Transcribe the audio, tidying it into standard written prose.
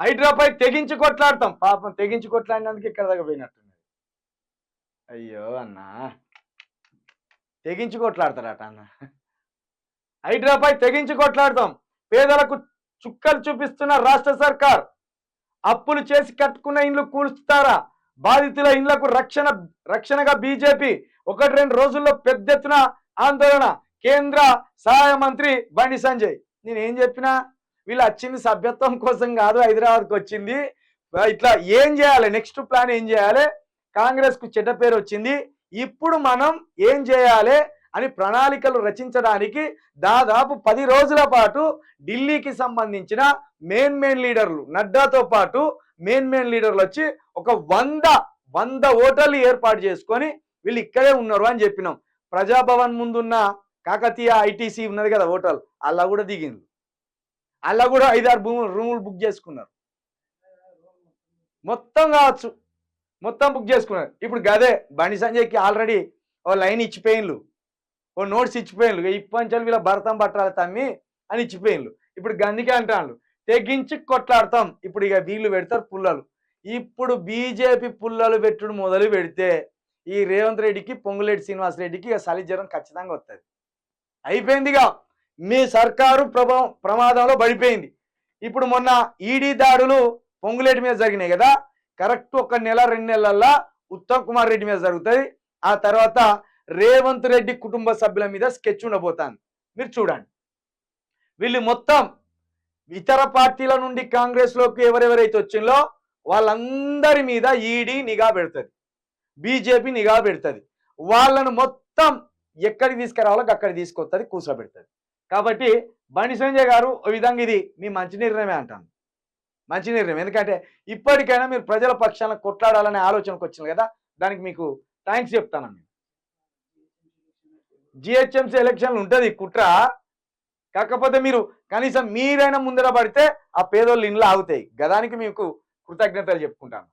హైడ్రాపై తెగించి కొట్లాడతాం. పాపం తెగించి కొట్లాడినందుకు ఇక్కడ దాకా పోయినట్టున్నది. అయ్యో అన్నా, తెగించి కొట్లాడతారట అన్న. హైడ్రాపై తెగించి కొట్లాడతాం. పేదలకు చుక్కలు చూపిస్తున్న రాష్ట్ర సర్కార్. అప్పులు చేసి కట్టుకున్న ఇండ్లు కూల్చుతారా? బాధితుల ఇండ్లకు రక్షణగా బీజేపీ. 1-2 రోజుల్లో పెద్ద ఎత్తున ఆందోళన. కేంద్ర సహాయ మంత్రి బండి సంజయ్. నేనేం చెప్పినా వీళ్ళు వచ్చింది సభ్యత్వం కోసం కాదు, హైదరాబాద్కి వచ్చింది. ఇట్లా ఏం చేయాలి, నెక్స్ట్ ప్లాన్ ఏం చేయాలి? కాంగ్రెస్ కు చెడ్డ పేరు వచ్చింది, ఇప్పుడు మనం ఏం చేయాలి అని ప్రణాళికలు రచించడానికి దాదాపు 10 రోజుల పాటు ఢిల్లీకి సంబంధించిన మెయిన్ లీడర్లు, నడ్డాతో పాటు మెయిన్ లీడర్లు వచ్చి ఒక 100 హోటళ్ళు ఏర్పాటు చేసుకొని వీళ్ళు ఇక్కడే ఉన్నారు అని చెప్పినాం. ప్రజాభవన్ ముందున్న కాకతీయ ఐటీసీ ఉన్నది కదా హోటల్, అలా కూడా దిగింది. అలా కూడా 5-6 రూములు బుక్ చేసుకున్నారు. మొత్తం కావచ్చు, మొత్తం బుక్ చేసుకున్నారు. ఇప్పుడు గదే బండి సంజయ్కి ఆల్రెడీ ఓ లైన్ ఇచ్చిపోయిన్లు, ఓ నోట్స్ ఇచ్చిపోయిన్లు. ఇప్పంచాలు వీళ్ళ భరతం పట్టాలి తమ్మి అని ఇచ్చిపోయిన్లు. ఇప్పుడు గందికే అంటాను తెగించి కొట్లాడతాం. ఇప్పుడు ఇక వీళ్ళు పెడతారు పుల్లలు. ఇప్పుడు బీజేపీ పుల్లలు పెట్టుడు మొదలు పెడితే ఈ రేవంత్ రెడ్డికి, పొంగులేటి శ్రీనివాస్ రెడ్డికి ఇక చలి జ్వరం ఖచ్చితంగా వస్తుంది. అయిపోయిందిగా, మీ సర్కారు ప్రమాదంలో పడిపోయింది. ఇప్పుడు మొన్న ఈడీ దాడులు పొంగులేటి మీద జరిగినాయి కదా, కరెక్ట్ 1 నెల 2 నెలల్లో ఉత్తమ్ కుమార్ రెడ్డి మీద జరుగుతుంది. ఆ తర్వాత రేవంత్ రెడ్డి కుటుంబ సభ్యుల మీద స్కెచ్ ఉండబోతాను, మీరు చూడండి. వీళ్ళు మొత్తం ఇతర పార్టీల నుండి కాంగ్రెస్లోకి ఎవరెవరైతే వచ్చిందో వాళ్ళందరి మీద ఈడీ నిఘా పెడుతుంది, బీజేపీ నిఘా పెడుతుంది. వాళ్ళను మొత్తం ఎక్కడికి తీసుకురావాలో అక్కడికి తీసుకొస్తుంది, కూర్చోబెడుతుంది. కాబట్టి బండి సంజయ్ గారు ఓ విధంగా ఇది మీ మంచి నిర్ణయమే అంటాను, మంచి నిర్ణయం. ఎందుకంటే ఇప్పటికైనా మీరు ప్రజల పక్షాన కొట్లాడాలనే ఆలోచనకు వచ్చింది కదా, దానికి మీకు థ్యాంక్స్ చెప్తాను. జిహెచ్ఎంసీ ఎలక్షన్లు ఉంటుంది కుట్ర, కాకపోతే మీరు కనీసం మీరైనా ముందర పడితే ఆ పేదోళ్ళు ఇండ్లు ఆగుతాయి. గదానికి మీకు కృతజ్ఞతలు చెప్పుకుంటాను.